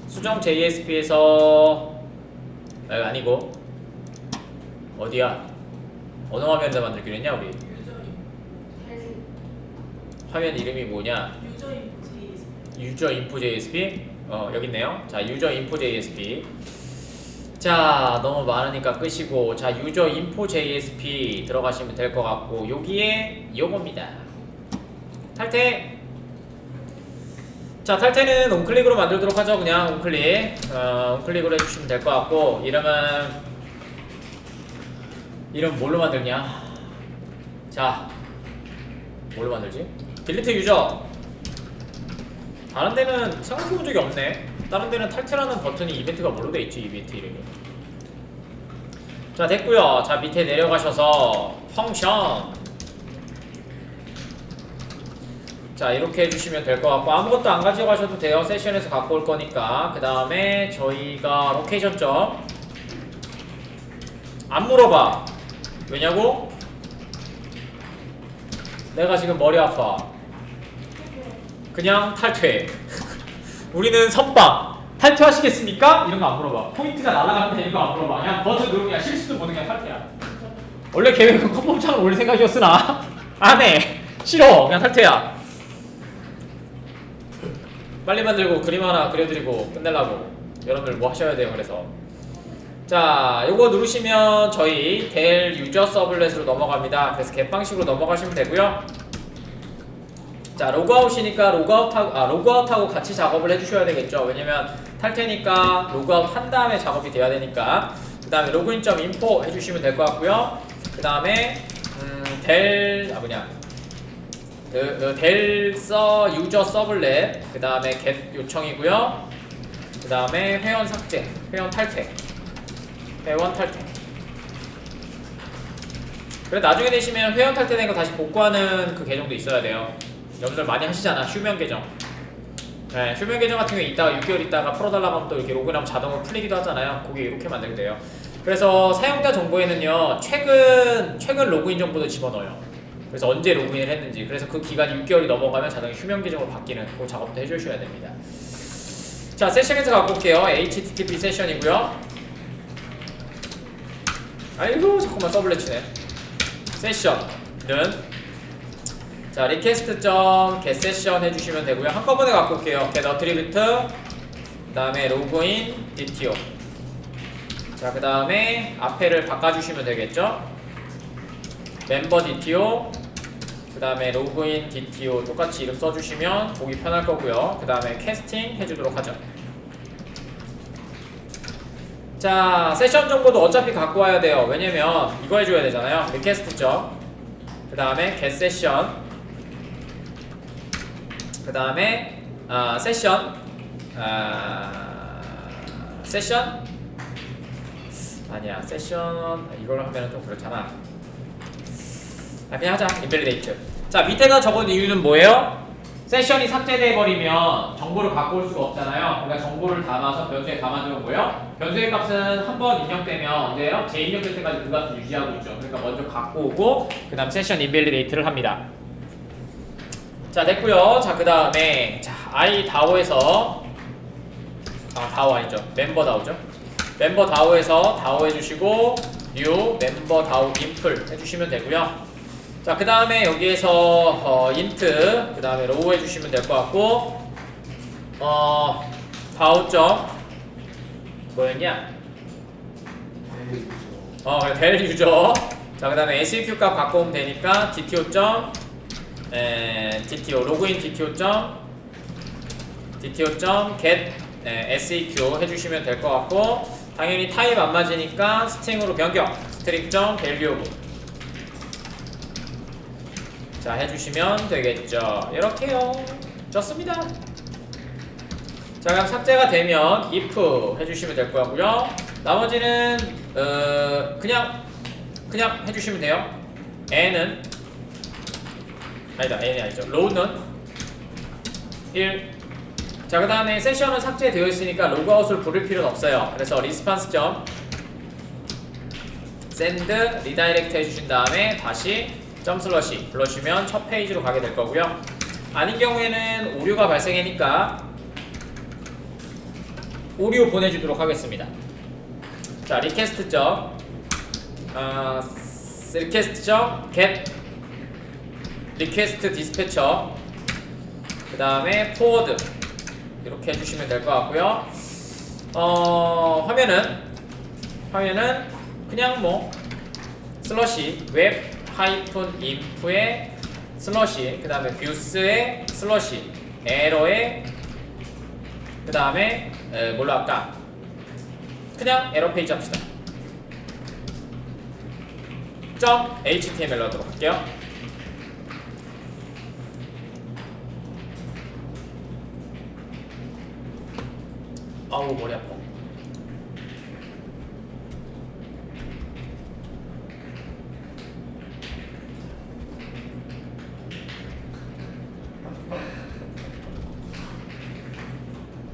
수정 JSP에서 아니고 어디야? 어느 화면에다 만들기로 했냐 우리? 화면 이름이 뭐냐? 유저 인포 JSP? 여기 있네요. 자, 유저 인포 JSP. 자, 너무 많으니까 끄시고, 자, 유저 인포 JSP 들어가시면 될 것 같고, 여기에 요겁니다. 탈퇴. 자, 탈퇴는 온클릭으로 만들도록 하죠. 그냥 온클릭. 온클릭으로 해주시면 될 것 같고, 이름 뭘로 만들냐? 자, 뭘로 만들지? 딜리트 유저. 다른 데는 생각해본 적이 없네. 다른 데는 탈퇴라는 버튼이 이벤트가 뭘로 돼 있지? 이벤트 이름이. 자, 됐고요. 자, 밑에 내려가셔서 펑션. 자, 이렇게 해주시면 될 것 같고, 아무것도 안 가져가셔도 돼요. 세션에서 갖고 올 거니까. 그 다음에 저희가 로케이션 점 안 물어봐. 왜냐고? 내가 지금 머리 아파. 그냥 탈퇴. 우리는 선빵. 탈퇴하시겠습니까? 이런 거 안 물어봐. 포인트가 날아가면 되는 거 안 물어봐. 그냥 버튼 누르면 그냥 실수도 모든 게 탈퇴야. 원래 계획은 컨펌창을 올릴 생각이었으나 안 해. 싫어. 그냥 탈퇴야. 빨리 만들고 그림 하나 그려드리고 끝내려고. 여러분들 뭐 하셔야 돼요. 그래서 자, 요거 누르시면 저희 델 유저 서블렛으로 넘어갑니다. 그래서 개방식으로 넘어가시면 되고요. 자, 로그아웃이니까 로그아웃하고 같이 작업을 해주셔야 되겠죠. 왜냐면 탈퇴니까 로그아웃 한 다음에 작업이 돼야 되니까. 그 다음에 로그인.info 해주시면 될 것 같고요. 그 다음에 델 유저 서블렛, 그 다음에 get 요청이고요. 그 다음에 회원 삭제, 회원 탈퇴. 그래, 나중에 되시면 회원 탈퇴된 거 다시 복구하는 그 계정도 있어야 돼요. 여러분들 많이 하시잖아. 휴면 계정. 네, 휴면 계정 같은 경우에 있다가 6개월 있다가 풀어달라고 하면 또 이렇게 로그인하면 자동으로 풀리기도 하잖아요. 그게 이렇게 만들면 돼요. 그래서 사용자 정보에는요, 최근 로그인 정보도 집어넣어요. 그래서 언제 로그인을 했는지. 그래서 그 기간이 6개월이 넘어가면 자동이 휴면 계정으로 바뀌는 그 작업도 해주셔야 됩니다. 자, 세션에서 갖고 올게요. HTTP 세션이고요. 아이고, 자꾸만 서블렛이네. 세션은 자, request.getSession 해주시면 되고요. 한꺼번에 갖고 올게요. get attribute, 그 다음에 login DTO. 자, 그 다음에 앞에를 바꿔주시면 되겠죠. member DTO, 그 다음에 login DTO 똑같이 이름 써주시면 보기 편할 거고요. 그 다음에 캐스팅 해주도록 하죠. 자, 세션 정보도 어차피 갖고 와야 돼요. 왜냐면 이거 해줘야 되잖아요. request. 그 다음에 getSession, 그 다음에 세션 아니야, 세션 이걸 하면 좀 그렇잖아. 그냥 하자. invalidate. 자, 밑에다 적은 이유는 뭐예요? 세션이 삭제돼 버리면 정보를 갖고 올 수가 없잖아요. 그러니까 정보를 담아서 변수에 담아주는 거예요. 변수의 값은 한번 입력되면 언제요? 재입력될 때까지 그 값을 유지하고 있죠. 그러니까 먼저 갖고 오고 그 다음 세션 invalidate를 합니다. 자, 됐고요. 자, 그 다음에 iDAO에서 다오 아니죠. 멤버 다오죠. 멤버 다오에서 다오 해주시고 new 멤버 다오 인플 해주시면 되고요. 자, 그 다음에 여기에서 int 그 다음에 row 해주시면 될 것 같고 다오점 뭐였냐? 델 유저. 자, 그 다음에 seq 값 갖고 오면 되니까 dto. DTO 로그인 DTO get seq 해주시면 될 것 같고, 당연히 타입 안 맞으니까 스트링으로 변경 string.value. 자, 해주시면 되겠죠. 이렇게요. 좋습니다. 자, 그럼 삭제가 되면 if 해주시면 될 것 같고요. 나머지는 그냥 해주시면 돼요. n은 n이 아니죠. row는 1. 자, 그 다음에 세션은 삭제되어 있으니까 로그아웃을 부를 필요는 없어요. 그래서 response. send redirect 해주신 다음에 다시 점/ 불러주시면 첫 페이지로 가게 될 거고요. 아닌 경우에는 오류가 발생하니까 오류 보내주도록 하겠습니다. 자, 리퀘스트 get 리퀘스트 디스패처 그 다음에 포워드 이렇게 해주시면 될 것 같고요. 화면은 그냥 뭐 슬러시 웹 하이픈 인프의 슬러시 그 다음에 뷰스의 슬러시 에러의 그 다음에 뭘로 할까? 그냥 에러 페이지 합시다. .html로 하도록 할게요. 아우 머리 아파.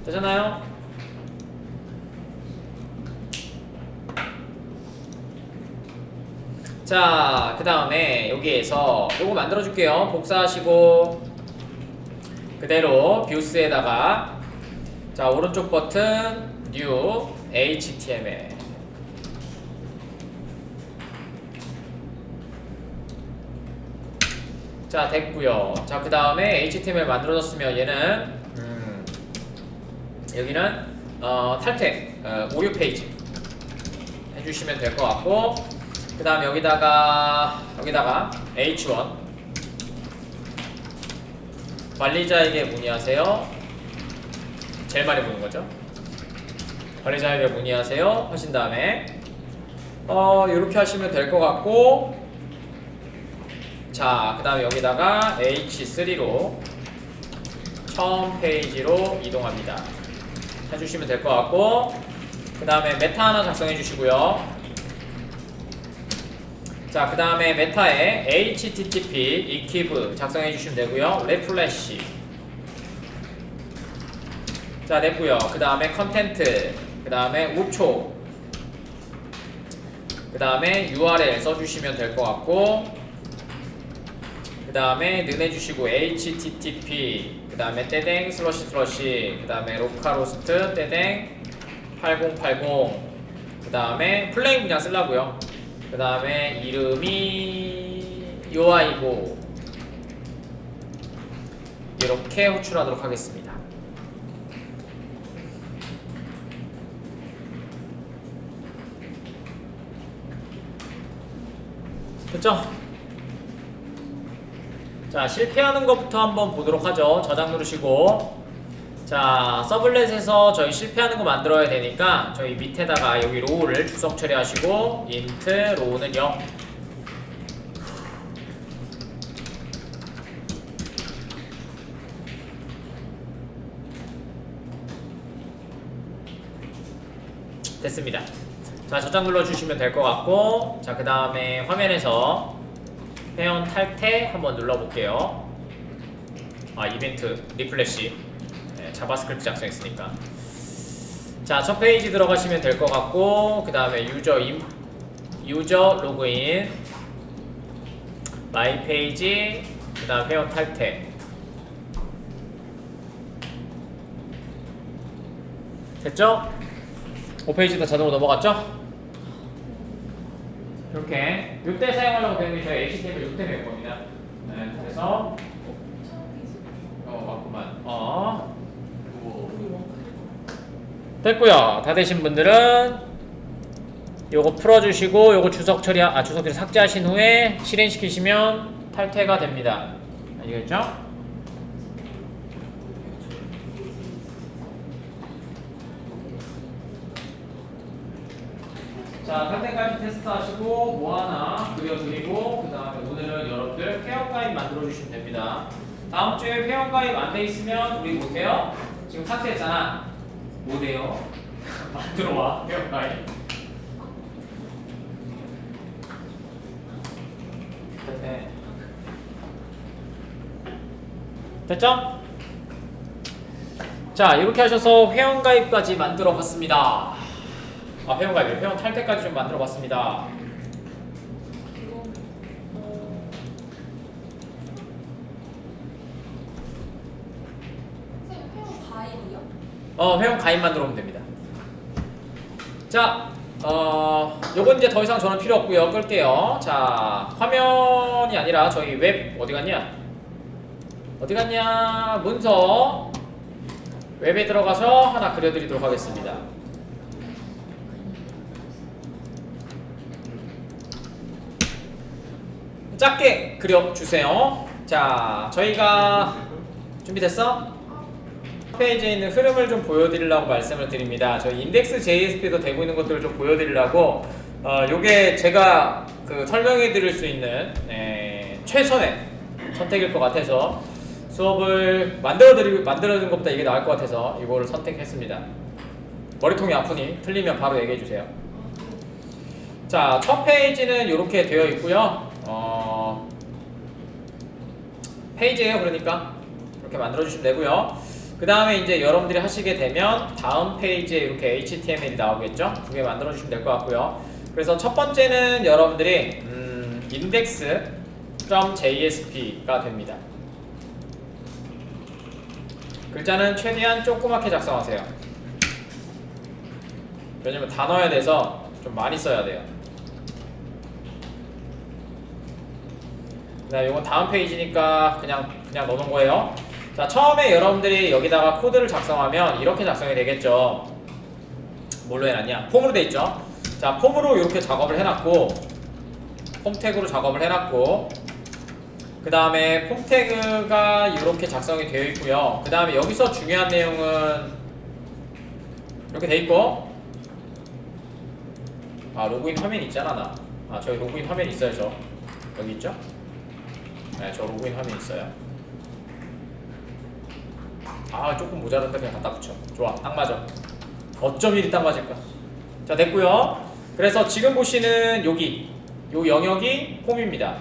되잖아요? 자, 그 다음에 여기에서 요거 만들어 줄게요. 복사하시고 그대로 뷰스에다가 자, 오른쪽 버튼 New HTML 자, 됐고요. 자, 그 다음에 HTML 만들어졌으면 얘는 여기는 탈퇴 오류 페이지 해주시면 될 것 같고 그 다음 여기다가 H1 관리자에게 문의하세요. 제일 많이 보는 거죠. 관리자에게 문의하세요 하신 다음에 이렇게 하시면 될 것 같고 자, 그 다음에 여기다가 H3로 처음 페이지로 이동합니다. 해주시면 될 것 같고 그 다음에 메타 하나 작성해 주시고요. 자, 그 다음에 메타에 http equiv 작성해 주시면 되고요. refresh 자, 됐고요. 그 다음에 컨텐트 그 다음에 5초 그 다음에 URL 써주시면 될 것 같고 그 다음에 는 해주시고 http 그 다음에 떼댕 슬러시 그 다음에 로컬호스트 떼댕 8080 그 다음에 플레임 그냥 쓰려고요. 그 다음에 이름이 요아이고 이렇게 호출하도록 하겠습니다. 됐죠? 자, 실패하는 것부터 한번 보도록 하죠. 저장 누르시고 자, 서블렛에서 저희 실패하는 거 만들어야 되니까 저희 밑에다가 여기 로우를 주석 처리하시고 int 로우는 0 됐습니다. 자, 저장 눌러주시면 될 것 같고 자, 그 다음에 화면에서 회원 탈퇴 한번 눌러볼게요. 이벤트 리플래시 자바스크립트 작성했으니까 자, 첫 페이지 들어가시면 될 것 같고 그 다음에 유저 로그인 마이 페이지 그 다음 회원 탈퇴 됐죠? 5페이지 다 자동으로 넘어갔죠? 이렇게 이때 사용하려고 되는 게 저희 HTML 이때 될 겁니다. 네, 그래서 맞구만. 됐고요. 다 되신 분들은 요거 풀어주시고 요거 주석 삭제하신 후에 실행시키시면 탈퇴가 됩니다. 아시겠죠? 자, 탈퇴까지 테스트하시고 뭐 하나 그려드리고 그 다음에 오늘은 여러분들 회원가입 만들어주시면 됩니다. 다음 주에 회원가입 안 돼 있으면 우리 못해요? 지금 삭제했잖아. 못해요. 만들어와 회원가입. 네. 됐죠? 자, 이렇게 하셔서 회원가입까지 만들어 봤습니다. 회원가입, 회원 탈퇴까지 좀 만들어 봤습니다. 선생님, 회원 가입이요? 회원 가입만 들어오면 됩니다. 자, 요건 이제 더 이상 저는 필요 없고요. 끌게요. 자, 화면이 아니라 저희 웹 어디 갔냐? 어디 갔냐? 문서 웹에 들어가서 하나 그려드리도록 하겠습니다. 짧게 그려주세요. 자, 저희가 준비됐어? 페이지에 있는 흐름을 좀 보여드리려고 말씀을 드립니다. 저희 인덱스 JSP도 되고 있는 것들을 좀 보여드리려고 요게 제가 그 설명해 드릴 수 있는 최선의 선택일 것 같아서 수업을 만들어준 것보다 이게 나을 것 같아서 이거를 선택했습니다. 머리통이 아프니 틀리면 바로 얘기해 주세요. 자, 첫 페이지는 이렇게 되어 있고요. 페이지예요. 그러니까 이렇게 만들어 주시면 되고요. 그 다음에 이제 여러분들이 하시게 되면 다음 페이지에 이렇게 HTML이 나오겠죠? 두 개 만들어 주시면 될 것 같고요. 그래서 첫 번째는 여러분들이 index.jsp가 됩니다. 글자는 최대한 조그맣게 작성하세요. 왜냐면 단어에 대해서 좀 많이 써야 돼요. 네, 이건 다음 페이지니까 그냥 넣어놓은 거예요. 자, 처음에 여러분들이 여기다가 코드를 작성하면 이렇게 작성이 되겠죠. 뭘로 해놨냐? 폼으로 돼 있죠. 자, 폼으로 이렇게 작업을 해놨고, 폼 태그로 작업을 해놨고, 그 다음에 폼 태그가 이렇게 작성이 되어 있고요. 그 다음에 여기서 중요한 내용은 이렇게 돼 있고, 로그인 화면 있잖아 나. 저기 로그인 화면 있어요. 저 여기 있죠? 네, 저 로그인 화면 있어요. 조금 모자란데 그냥 갖다 붙여. 좋아, 딱 맞아. 어쩜 이리 딱 맞을까? 자, 됐고요. 그래서 지금 보시는 여기 요 영역이 폼입니다.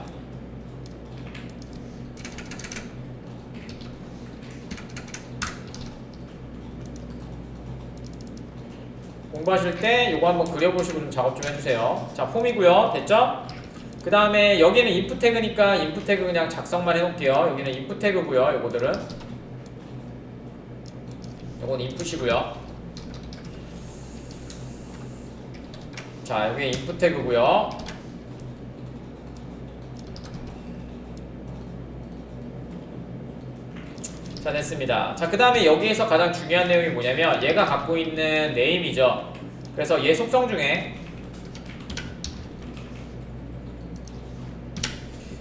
공부하실 때 요거 한번 그려보시고 좀 작업 좀 해주세요. 자, 폼이고요. 됐죠? 그 다음에 여기는 input 태그니까 input 태그 그냥 작성만 해놓을게요. 여기는 input 태그고요. 요거들은 요건 input이고요. 자, 여기 input 태그고요. 자, 됐습니다. 자, 그 다음에 여기에서 가장 중요한 내용이 뭐냐면 얘가 갖고 있는 네임이죠. 그래서 얘 속성 중에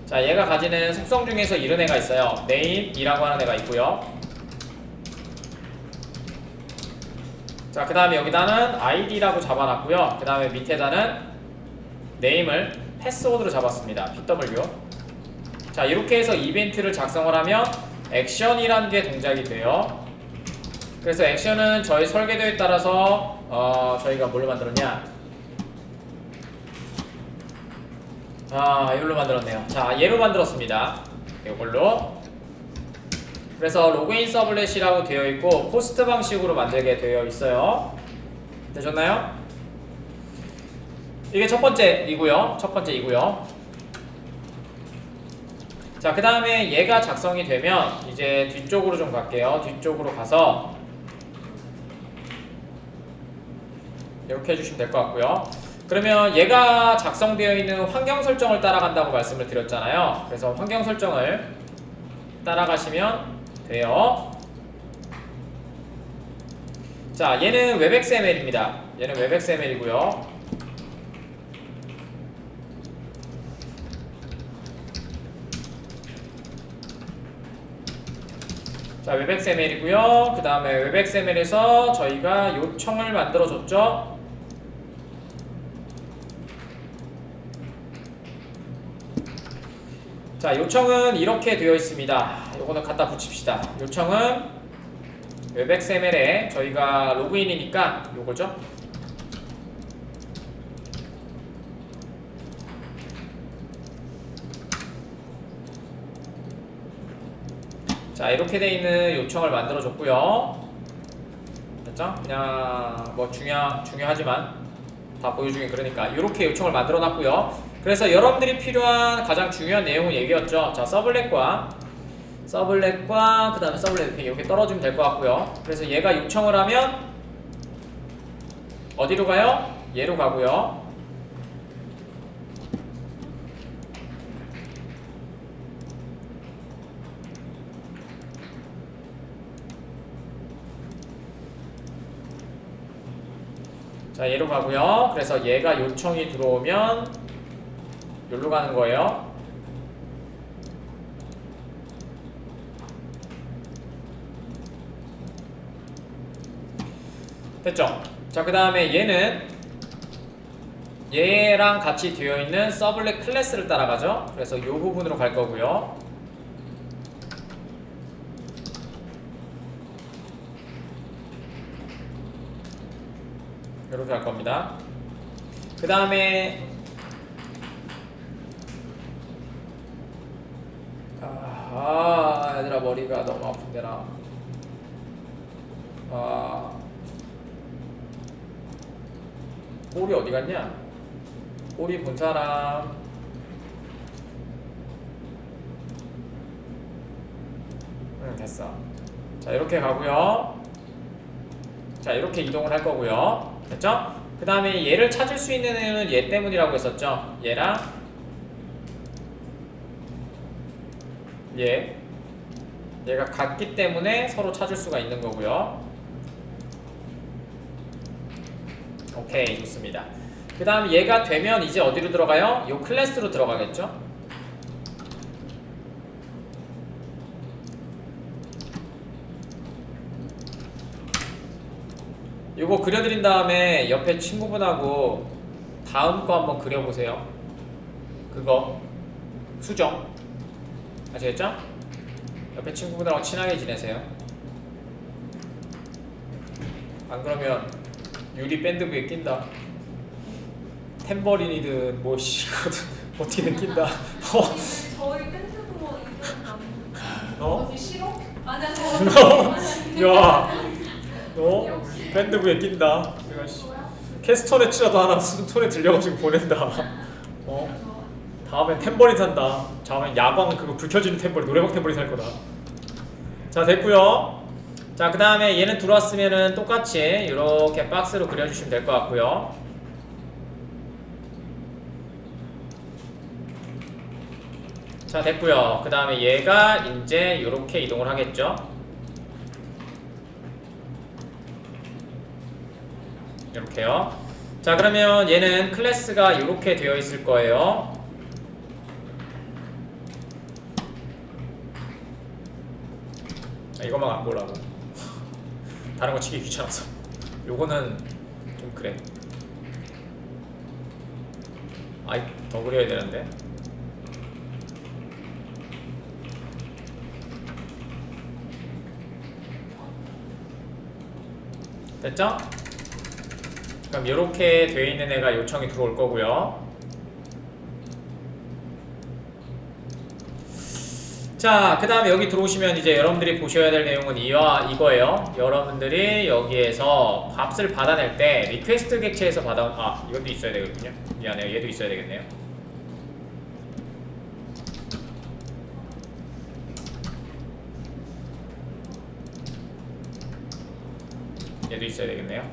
자, 얘가 가지는 속성 중에서 이런 애가 있어요. name이라고 하는 애가 있고요. 자, 그 다음에 여기다는 id라고 잡아놨고요. 그 다음에 밑에다는 name을 패스워드로 잡았습니다. pw. 자, 이렇게 해서 이벤트를 작성을 하면 액션이라는 게 동작이 돼요. 그래서 액션은 저희 설계도에 따라서 저희가 뭘로 만들었냐? 이걸로 만들었네요. 자, 얘로 만들었습니다. 이걸로. 그래서 로그인 서블렛이라고 되어 있고 포스트 방식으로 만들게 되어 있어요. 되셨나요? 이게 첫 번째이고요. 자, 그 다음에 얘가 작성이 되면 이제 뒤쪽으로 좀 갈게요. 뒤쪽으로 가서 이렇게 해주시면 될 것 같고요. 그러면 얘가 작성되어 있는 환경 설정을 따라간다고 말씀을 드렸잖아요. 그래서 환경 설정을 따라가시면 돼요. 자, 얘는 webXML입니다. 얘는 webXML이고요. 자, webXML이고요. 그 다음에 webXML에서 저희가 요청을 만들어줬죠. 자, 요청은 이렇게 되어 있습니다. 요거는 갖다 붙입시다. 요청은 webXML에 저희가 로그인이니까 요거죠. 자, 이렇게 돼 있는 요청을 만들어 줬고요. 됐죠? 그냥 뭐 중요하지만 다 보여주긴 그러니까 이렇게 요청을 만들어 놨고요. 그래서 여러분들이 필요한 가장 중요한 내용은 얘기였죠. 자, 서블렛과 그 다음에 서블렛 이렇게 떨어지면 될 것 같고요. 그래서 얘가 요청을 하면 어디로 가요? 얘로 가고요. 자, 얘로 가고요. 그래서 얘가 요청이 들어오면 여기로 가는 거예요. 됐죠? 자, 그 다음에 얘는 얘랑 같이 되어 있는 서블렛 클래스를 따라가죠. 그래서 이 부분으로 갈 거고요. 이렇게 할 겁니다. 그 다음에 얘들아 머리가 너무 아픈데라. 꼬리 어디 갔냐? 꼬리 본 사람. 됐어. 자, 이렇게 가고요. 자, 이렇게 이동을 할 거고요. 됐죠? 그 다음에 얘를 찾을 수 있는 애는 얘 때문이라고 했었죠. 얘랑 얘가 같기 때문에 서로 찾을 수가 있는 거고요. 오케이, 좋습니다. 그 다음 얘가 되면 이제 어디로 들어가요? 요 클래스로 들어가겠죠? 요거 그려드린 다음에 옆에 친구분하고 다음 거 한번 그려보세요. 그거 수정 아시겠죠? 옆에 친구분하고 친하게 지내세요. 안 그러면 유리 밴드부에 낀다. 탬버린이든 뭐씨거든 어떻게든 낀다. 저희 밴드부 이거는 어? 싫어? 아니야 야, 너 밴드부에 낀다. 내가 캐스터네츠라도 하나 손에 들려가지고 보낸다. 다음엔 탬버린 산다. 다음엔 야광 그거 불 켜지는 탬버린, 노래방 탬버린 살 거다. 자, 됐고요. 자, 그 다음에 얘는 들어왔으면은 똑같이 이렇게 박스로 그려주시면 될 것 같고요. 자, 됐고요. 그 다음에 얘가 이제 이렇게 이동을 하겠죠. 이렇게요. 자, 그러면 얘는 클래스가 이렇게 되어 있을 거예요. 이것만 안 보려고. 다른 거 치기 귀찮아서. 요거는 좀 그래. 아이, 더 그려야 되는데. 됐죠? 그럼 이렇게 되어 있는 애가 요청이 들어올 거고요. 자, 그 다음에 여기 들어오시면 이제 여러분들이 보셔야 될 내용은 이거예요. 여러분들이 여기에서 값을 받아낼 때 리퀘스트 객체에서 이것도 있어야 되거든요. 미안해요. 얘도 있어야 되겠네요. 얘도 있어야 되겠네요.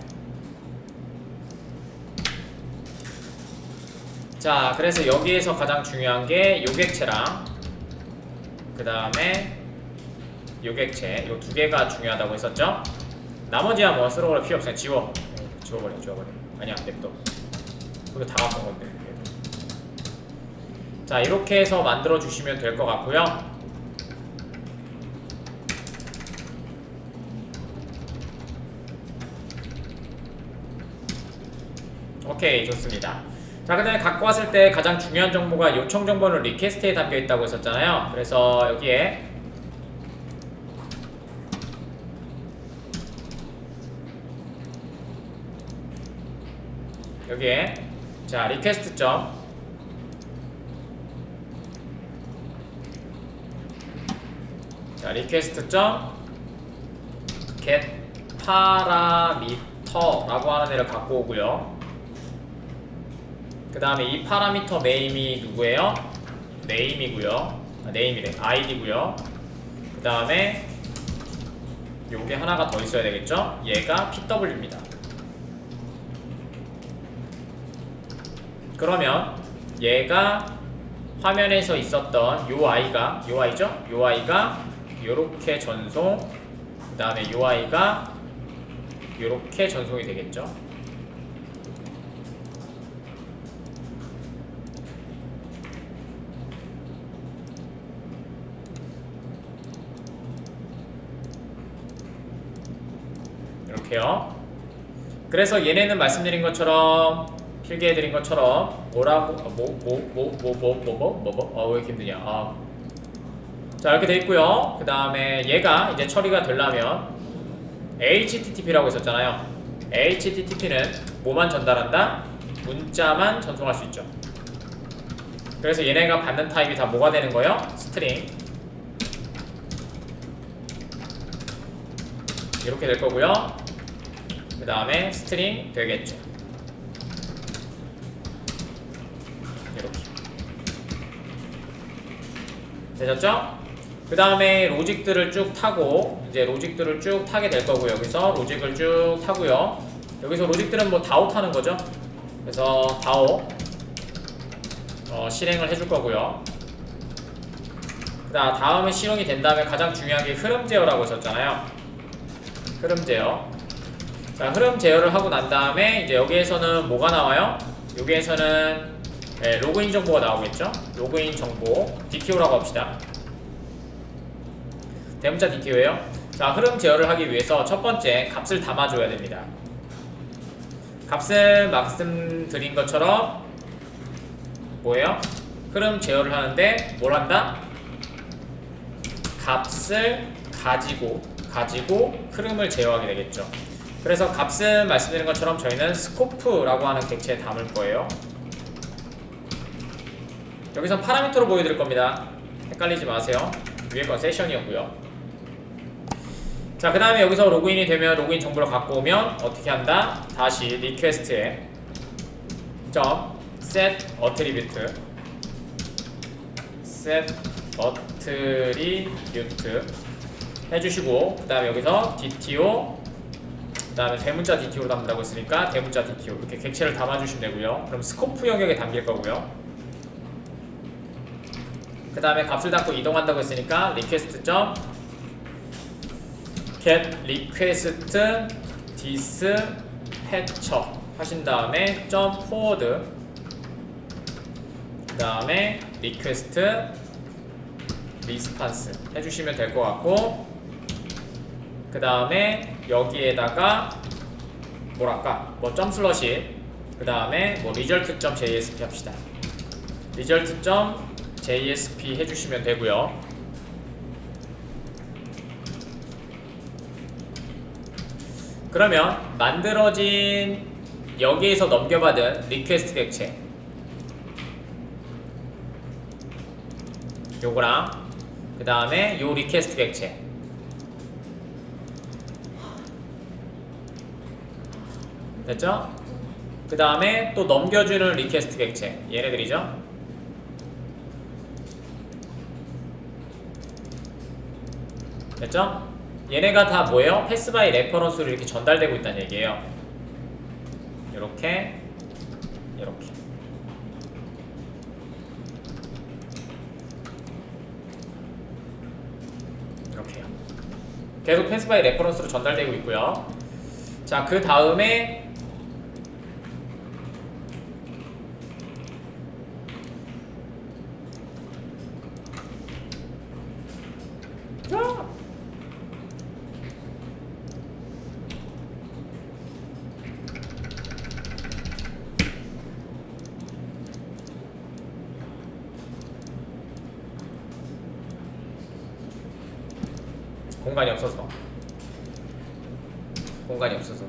자, 그래서 여기에서 가장 중요한 게 요 객체랑 그 다음에 요 객체, 요 두 개가 중요하다고 했었죠? 나머지야 뭐 쓸어버릴 필요 없어요. 지워버려. 아니야, 냅둬. 그거 다 갖고 온 건데. 자, 이렇게 해서 만들어 주시면 될 것 같고요. 오케이, 좋습니다. 자, 그 다음에 갖고 왔을 때 가장 중요한 정보가 요청 정보는 리퀘스트에 담겨 있다고 했었잖아요. 그래서 여기에 자, 리퀘스트 점 리퀘스트 점 get parameter라고 하는 애를 갖고 오고요. 그 다음에 이 파라미터 네임이 누구예요? 네임이고요. 네임이래. id고요. 그 다음에 요게 하나가 더 있어야 되겠죠? 얘가 pw입니다. 그러면 얘가 화면에서 있었던 요 아이가 요 아이죠? 요 아이가 요렇게 전송, 그 다음에 요 아이가 요렇게 전송이 되겠죠. 이렇게요. 그래서 얘네는 말씀드린 것처럼 필기해드린 것처럼 뭐라고 왜 이렇게 힘드냐. 자, 이렇게 돼 있고요. 그 다음에 얘가 이제 처리가 되려면 HTTP라고 있었잖아요. HTTP는 뭐만 전달한다? 문자만 전송할 수 있죠. 그래서 얘네가 받는 타입이 다 뭐가 되는 거예요? 스트링. 이렇게 될 거고요. 그 다음에 스트링 되겠죠. 이렇게 되셨죠? 그 다음에 로직들을 쭉 타고, 이제 로직들을 쭉 타게 될 거고요. 여기서 로직을 쭉 타고요. 여기서 로직들은 뭐 다오 타는 거죠. 그래서 다오 실행을 해줄 거고요. 다음에 실행이 된 다음에 가장 중요한 게 흐름 제어라고 있었잖아요. 흐름 제어. 자, 흐름 제어를 하고 난 다음에 이제 여기에서는 뭐가 나와요? 여기에서는 로그인 정보가 나오겠죠? 로그인 정보 DTO라고 합시다. 대문자 DTO예요. 자, 흐름 제어를 하기 위해서 첫 번째 값을 담아줘야 됩니다. 값을 말씀드린 것처럼 뭐예요? 흐름 제어를 하는데 뭘 한다? 값을 가지고 흐름을 제어하게 되겠죠. 그래서 값은 말씀드린 것처럼 저희는 스코프라고 하는 객체에 담을 거예요. 여기서 파라미터로 보여드릴 겁니다. 헷갈리지 마세요. 위에 건 세션이었고요. 자, 그 다음에 여기서 로그인이 되면 로그인 정보를 갖고 오면 어떻게 한다? 다시 리퀘스트에 set attribute 해주시고, 그 다음에 여기서 DTO, 그 다음에 대문자 DTO로 담는다고 했으니까 대문자 DTO 이렇게 객체를 담아주시면 되고요. 그럼 스코프 영역에 담길 거고요. 그 다음에 값을 닫고 이동한다고 했으니까 request.get request dispatcher 하신 다음에 .forward, 그 다음에 request response 해주시면 될 것 같고, 그 다음에 여기에다가 뭐랄까 점슬러시, 그 다음에 result.jsp 합시다. result.jsp 해주시면 되고요. 그러면 만들어진 여기에서 넘겨받은 리퀘스트 객체 요거랑 그 다음에 요 리퀘스트 객체 됐죠? 그 다음에 또 넘겨주는 리퀘스트 객체 얘네들이죠? 됐죠? 얘네가 다 뭐예요? 패스 바이 레퍼런스로 이렇게 전달되고 있다는 얘기예요. 이렇게 이렇게요. 계속 패스 바이 레퍼런스로 전달되고 있고요. 자, 그 다음에 공간이 없어서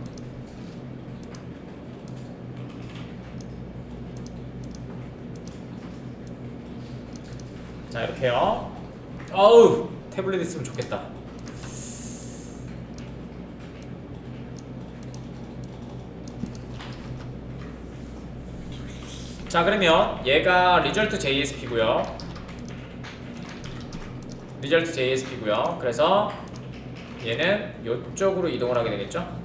자, 이렇게요. 어우, 태블릿 있으면 좋겠다. 자, 그러면 얘가 result.jsp고요. result.jsp고요. 그래서 얘는 이쪽으로 이동을 하게 되겠죠.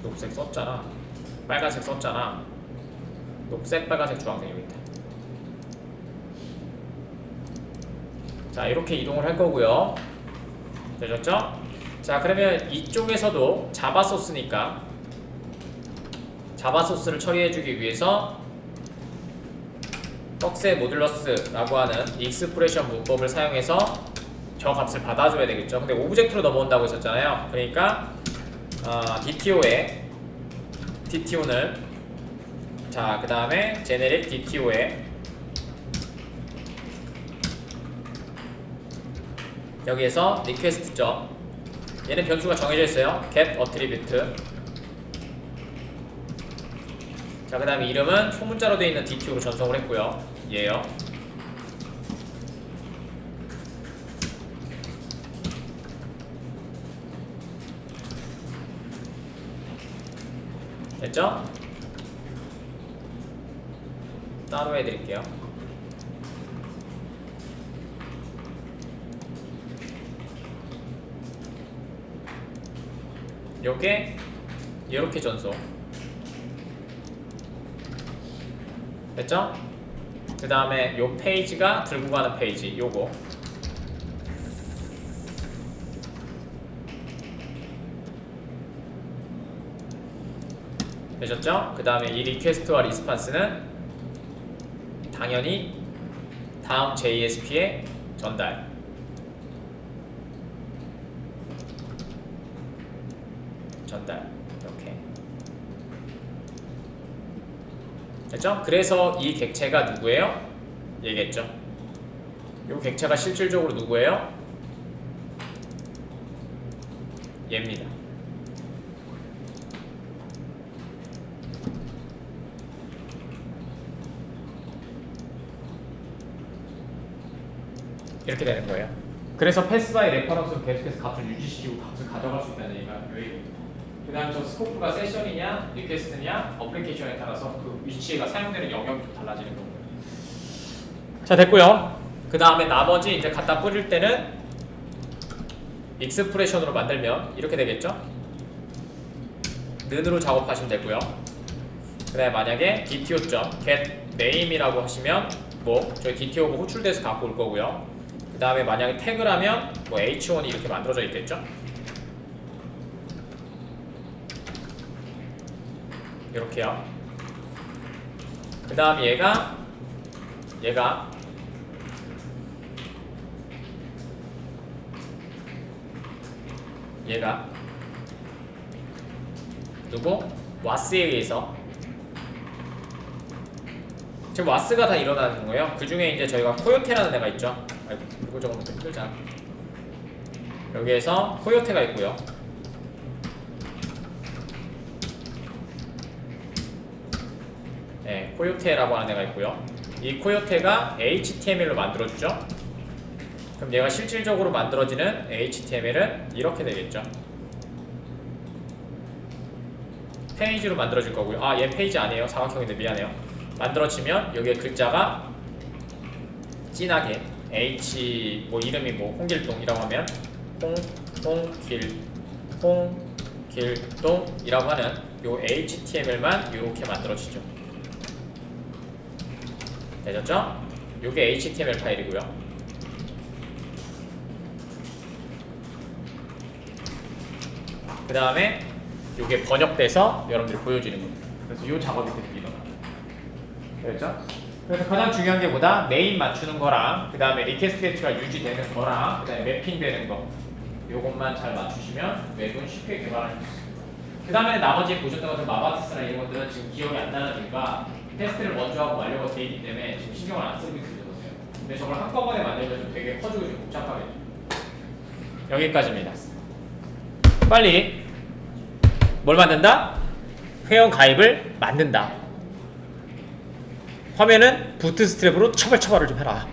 녹색 썼잖아. 빨간색 썼잖아. 녹색, 빨간색, 주황색 여기 있다. 자, 이렇게 이동을 할 거고요. 되셨죠? 자, 그러면 이쪽에서도 자바 소스니까 자바 소스를 처리해주기 위해서 꺽쇠 모듈러스라고 하는 익스프레션 문법을 사용해서 저 값을 받아줘야 되겠죠. 근데 오브젝트로 넘어온다고 했었잖아요. 그러니까 DTO는 자, 그 다음에 제네릭 DTO에 여기에서 리퀘스트죠. 얘는 변수가 정해져 있어요. get attribute. 자, 그 다음에 이름은 소문자로 되어 있는 DTO로 전송을 했고요. 얘요. 됐죠? 따로 해드릴게요. 요렇게 전송 됐죠? 그 다음에 요 페이지가 들고 가는 페이지 요거 되셨죠? 그 다음에 이 리퀘스트와 리스판스는 당연히 다음 JSP에 전달 이렇게 됐죠? 그래서 이 객체가 누구예요? 얘겠죠? 이 객체가 실질적으로 누구예요? 얘입니다. 이렇게 되는 거예요. 그래서 패스바이 레퍼런스로 계속해서 값을 유지시키고 값을 가져갈 수 있다는 얘기가 여기입니다. 그 다음 저 스코프가 세션이냐 리퀘스트냐 어플리케이션에 따라서 그 위치가 사용되는 영역이 좀 달라지는 거고요. 자, 됐고요. 그 다음에 나머지 이제 갖다 뿌릴 때는 익스프레션으로 만들면 이렇게 되겠죠. 는으로 작업하시면 되고요. 그 다음에 만약에 DTO.get name이라고 하시면 뭐 저희 DTO가 호출돼서 갖고 올 거고요. 그 다음에 만약에 태그를 하면 뭐 H1이 이렇게 만들어져 있겠죠. 이렇게요. 그 다음 얘가 누구? 와스에 의해서 지금 와스가 다 일어나는 거예요. 그 중에 이제 저희가 코요테라는 애가 있죠. 아이고, 이거 조금 좀 힘들잖아. 여기에서 코요테가 있고요. 네, 코요테라고 하는 애가 있고요. 이 코요테가 HTML로 만들어주죠. 그럼 얘가 실질적으로 만들어지는 HTML은 이렇게 되겠죠. 페이지로 만들어질 거고요. 아, 얘 페이지 아니에요. 사각형인데 미안해요. 만들어지면 여기에 글자가 진하게 H 뭐 이름이 뭐 홍길동이라고 하면 홍길동이라고 하는 요 HTML만 이렇게 만들어지죠. 되셨죠? 요게 HTML 파일이고요. 그 다음에 요게 번역돼서 여러분들이 보여지는 겁니다. 그래서 요 작업이 계속 일어납니다. 됐죠? 그래서 가장 중요한 게 뭐다? 네임 맞추는 거랑 그 다음에 리퀘스트 객체가 유지되는 거랑 그 다음에 매핑되는 거 요것만 잘 맞추시면 웹은 쉽게 개발할 수 있습니다. 그 다음에 나머지 보셨던 것들 마바트스나 이런 것들은 지금 기억이 안 나는 이유가 테스트를 먼저 하고 완료가 돼 있기 때문에 지금 신경을 안 쓰고 있어요. 근데 저걸 한꺼번에 만들면 좀 되게 커지고 좀 복잡하게 여기까지입니다. 빨리 뭘 만든다? 회원 가입을 만든다. 화면은 부트스트랩으로 처벌을 좀 해라.